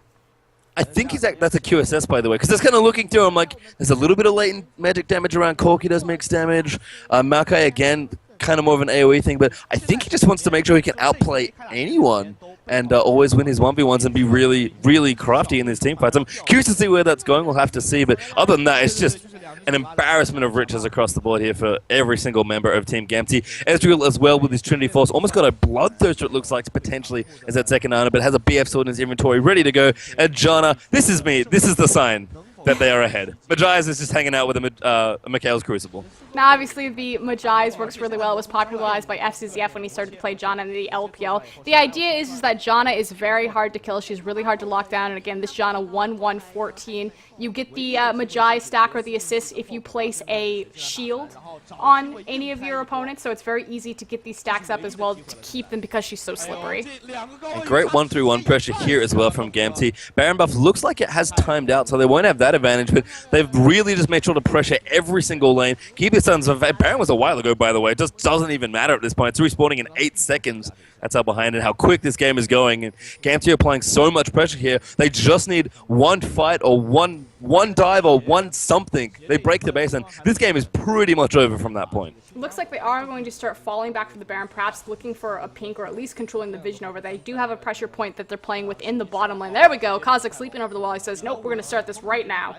I think that's a QSS, by the way, because it's kind of looking through. I'm like, there's a little bit of latent magic damage around. Corki does mixed damage. Maokai, again, kind of more of an AoE thing, but I think he just wants to make sure he can outplay anyone and always win his 1v1s and be really, really crafty in his team fights. I'm curious to see where that's going. We'll have to see, but other than that, it's just an embarrassment of riches across the board here for every single member of Team Gamtee. Ezreal as well with his Trinity Force. Almost got a Bloodthirster, it looks like, potentially as that second item, but has a BF sword in his inventory ready to go. And Janna, this is me. This is the sign that they are ahead. Magi's is just hanging out with a Mikhail's Crucible. Now, obviously, the Magi's works really well. It was popularized by FCZF when he started to play Janna in the LPL. The idea is that Janna is very hard to kill. She's really hard to lock down. And again, this Janna 1-1-14. You get the Magi stack or the assist if you place a shield on any of your opponents. So it's very easy to get these stacks up as well to keep them because she's so slippery. And great 1-3-1 pressure here as well from Gamtee. Baron buff looks like it has timed out, so they won't have that advantage, but they've really just made sure to pressure every single lane. Keep your sons of Baron was a while ago, by the way. It just doesn't even matter at this point. It's respawning in 8 seconds. That's how behind and how quick this game is going. And Gamtee are applying so much pressure here. They just need one fight or one dive or one something. They break the base, and this game is pretty much over from that point. Looks like they are going to start falling back for the Baron, perhaps looking for a pink or at least controlling the vision over. They do have a pressure point that they're playing within the bottom lane. There we go. Kazakh sleeping over the wall. He says, nope, we're going to start this right now.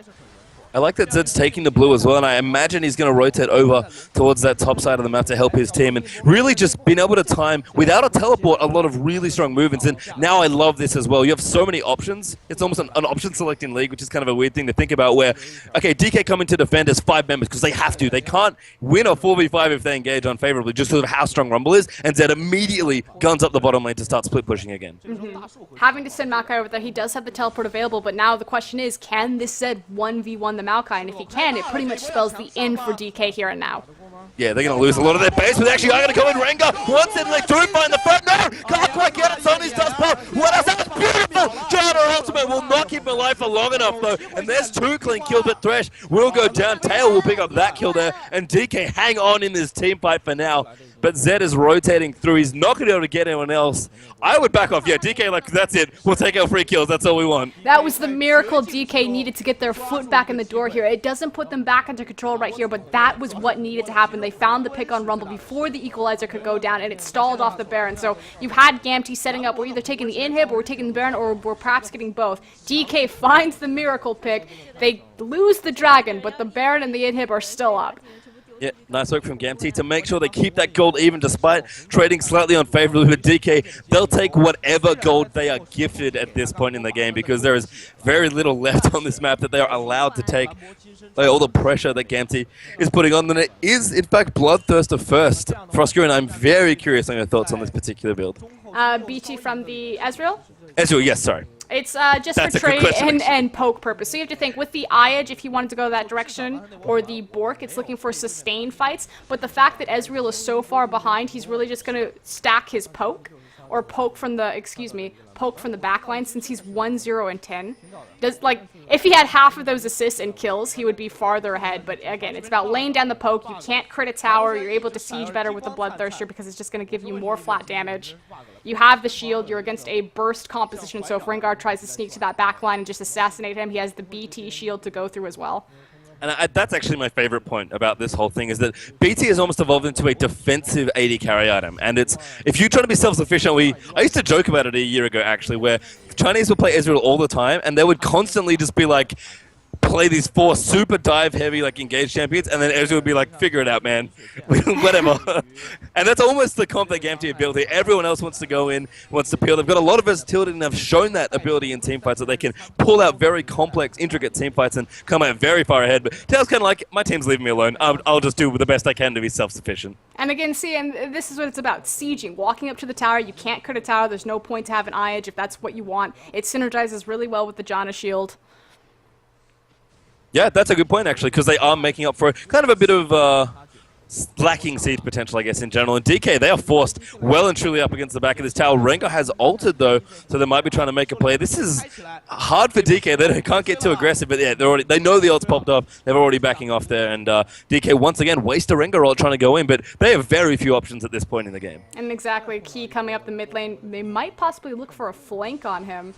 I like that Zed's taking the blue as well, and I imagine he's going to rotate over towards that top side of the map to help his team, and really just being able to time, without a teleport, a lot of really strong movements. And now I love this as well. You have so many options. It's almost an option selecting league, which is kind of a weird thing to think about where, okay, DK coming to defend as 5 members because they have to. They can't win a 4v5 if they engage unfavorably just because of how strong Rumble is, and Zed immediately guns up the bottom lane to start split pushing again. Having to send Maokai over there, he does have the teleport available, but now the question is, can this Zed 1v1 the Maokai? And if he can, it pretty much spells the end for DK here and now. Yeah, they're going to lose a lot of their base, but actually are going to go in Rengar. Once in, like, do find the front. No! Can't quite get it. Sonny's does pop. What else? That's beautiful! Janna ultimate will not keep him alive for long enough, though. And there's 2 clean kills, but Thresh will go down. Tail will pick up that kill there. And DK hang on in this team fight for now. But Zed is rotating through. He's not going to be able to get anyone else. I would back off. Yeah, DK, like, that's it. We'll take our free kills. That's all we want. That was the miracle DK needed to get their foot back in the door here. It doesn't put them back into control right here, but that was what needed to happen. They found the pick on Rumble before the equalizer could go down, and it stalled off the Baron. So you had Gamtee setting up. We're either taking the inhib, or we're taking the Baron, or we're perhaps getting both. DK finds the miracle pick. They lose the Dragon, but the Baron and the inhib are still up. Yeah, nice work from Gamtee to make sure they keep that gold even despite trading slightly unfavorably with DK. They'll take whatever gold they are gifted at this point in the game because there is very little left on this map that they are allowed to take. All the pressure that Gamtee is putting on them. It is, in fact, Bloodthirster first. Froscure, I'm very curious on your thoughts on this particular build. BT from the Ezreal? Ezreal, yes, sorry. It's just for trade and poke purpose. So you have to think, with the Iage, if you wanted to go that direction, or the Bork, it's looking for sustained fights. But the fact that Ezreal is so far behind, he's really just going to stack his poke, or poke from the, poke from the backline, since he's 1-0 and 10. If he had half of those assists and kills, he would be farther ahead. But again, it's about laying down the poke. You can't crit a tower. You're able to siege better with the Bloodthirster because it's just going to give you more flat damage. You have the shield. You're against a burst composition, so if Rengar tries to sneak to that backline and just assassinate him, he has the BT shield to go through as well. And that's actually my favorite point about this whole thing, is that BT has almost evolved into a defensive AD carry item. And it's, if you're trying to be self-sufficient, I used to joke about it a year ago, actually, where Chinese would play Ezreal all the time, and they would constantly just be like, play these 4 super dive heavy engaged champions, and then Ezreal would be like, figure it out, man. Whatever. And that's almost the comp that Gamtee built here. Everyone else wants to go in, wants to peel. They've got a lot of versatility, and they've shown that ability in team fights that they can pull out very complex, intricate team fights and come out very far ahead. But Tail's kind of like, my team's leaving me alone. I'll just do the best I can to be self-sufficient. And again, and this is what it's about, sieging. Walking up to the tower, you can't crit a tower. There's no point to have an Iage if that's what you want. It synergizes really well with the Janna shield. Yeah, that's a good point, actually, because they are making up for kind of a bit of lacking siege potential, I guess, in general. And DK, they are forced well and truly up against the back of this tower. Rengar has ulted, though, so they might be trying to make a play. This is hard for DK. They can't get too aggressive, but yeah, they know the ult's popped off. They're already backing off there, and DK, once again, waste a Rengar ult trying to go in, but they have very few options at this point in the game. And exactly, Key coming up the mid lane, they might possibly look for a flank on him.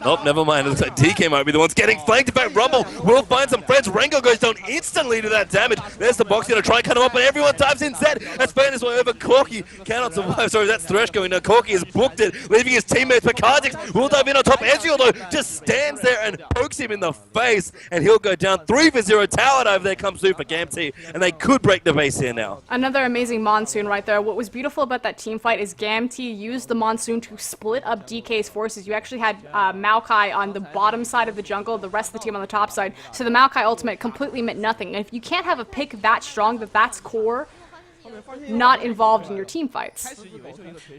Nope, never mind. It looks like DK might be the ones getting flanked. In fact, Rumble will find some friends. Rengar goes down instantly to that damage. There's the box going to try and cut him up, but everyone dives in. Zed has found his way over. Corki cannot survive. Sorry, that's Thresh going. Now Corki has booked it, leaving his teammates. But Kha'Zix will dive in on top. Ezreal, though, just stands there and pokes him in the face, and he'll go down. 3-for-0 tower dive there comes through for Gamtee, and they could break the base here now. Another amazing Monsoon right there. What was beautiful about that team fight is Gamtee used the Monsoon to split up DK's forces. You actually had Maokai on the bottom side of the jungle, the rest of the team on the top side. So the Maokai ultimate completely meant nothing. And if you can't have a pick that strong, that's core, not involved in your team fights.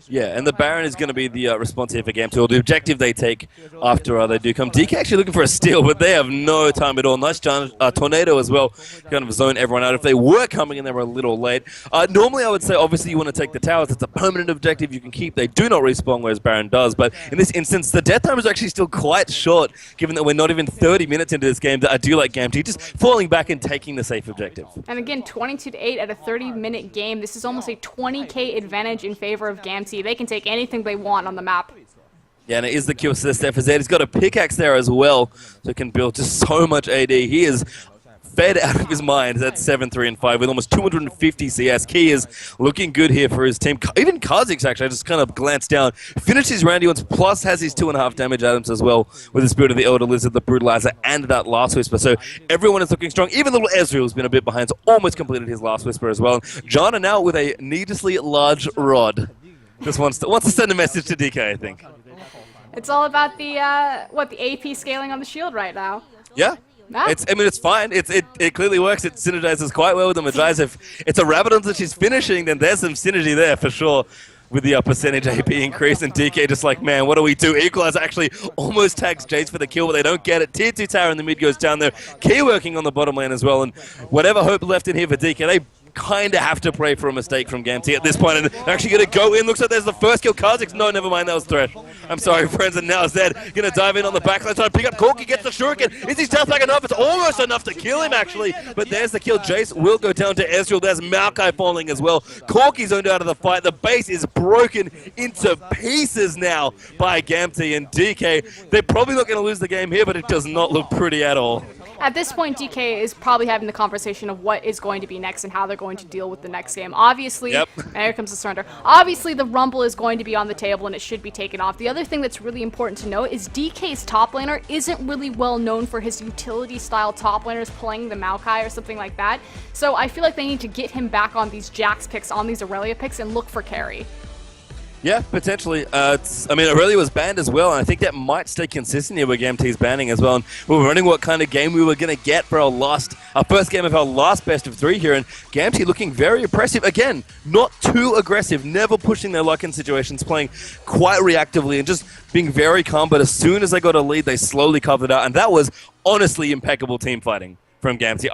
Yeah, and the Baron is going to be the response here for Gamtee, or the objective they take after they do come. DK actually looking for a steal, but they have no time at all. Nice tornado as well, kind of zone everyone out. If they were coming and they were a little late. Normally I would say, obviously, you want to take the towers. It's a permanent objective you can keep. They do not respawn, whereas Baron does. But in this instance, the death time is actually still quite short, given that we're not even 30 minutes into this game. That I do like Gamtee just falling back and taking the safe objective. And again, 22-8 at a 30-minute game. This is almost a 20k advantage in favor of Gamtee. They can take anything they want on the map. Yeah, and it is the kill assist there for Zed. He's got a pickaxe there as well, so he can build just so much AD. He is fed out of his mind at 7-3 and 5 with almost 250 CS. Key is looking good here for his team. Even Kha'Zix, actually, I just kind of glanced down. Finished his round once, plus has his 2.5 damage items as well with the Spirit of the Elder Lizard, the Brutalizer, and that Last Whisper. So everyone is looking strong. Even little Ezreal's been a bit behind, so almost completed his Last Whisper as well. Janna now with a needlessly large rod. Just wants to send a message to DK, I think. It's all about the AP scaling on the shield right now. Yeah. It's fine. It clearly works. It synergizes quite well with the Magi's. If it's a Rabadon that she's finishing, then there's some synergy there for sure with the percentage AP increase. And DK just like, man, what do we do? Equalizer actually almost tags Jace for the kill, but they don't get it. Tier 2 tower in the mid goes down there. Key working on the bottom lane as well. And whatever hope left in here for DK, they kind of have to pray for a mistake from Gamtee at this point, and they're actually going to go in. Looks like there's the first kill. Kha'Zix, no, never mind, that was Thresh. I'm sorry, friends, and now Zed going to dive in on the backside, trying to pick up Corki, gets the shuriken. Is his stealth back enough? It's almost enough to kill him, actually, but there's the kill. Jace will go down to Ezreal. There's Maokai falling as well. Corki's zoned out of the fight. The base is broken into pieces now by Gamtee, and DK, they're probably not going to lose the game here, but it does not look pretty at all. At this point, DK is probably having the conversation of what is going to be next and how they're going to deal with the next game. Obviously, here comes the surrender. Obviously, the Rumble is going to be on the table and it should be taken off. The other thing that's really important to note is DK's top laner isn't really well known for his utility-style top laners playing the Maokai or something like that. So I feel like they need to get him back on these Jax picks, on these Aurelia picks, and look for carry. Yeah, potentially. Aurelia was banned as well, and I think that might stay consistent here with Gamtee's banning as well. And we were running what kind of game we were going to get for our first game of our last best of 3 here, and Gamtee looking very impressive. Again, not too aggressive, never pushing their luck in situations, playing quite reactively and just being very calm, but as soon as they got a lead, they slowly covered out, and that was honestly impeccable team fighting from Gamtee.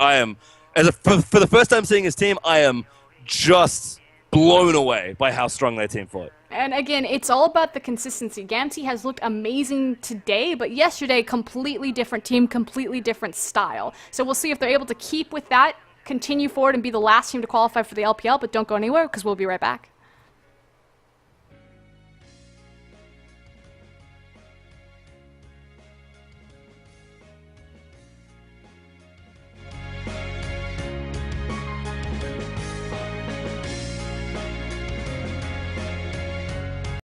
For the first time seeing his team, I am just blown away by how strong their team fought. And again, it's all about the consistency. Gamtee has looked amazing today, but yesterday, completely different team, completely different style. So we'll see if they're able to keep with that, continue forward, and be the last team to qualify for the LPL, but don't go anywhere because we'll be right back.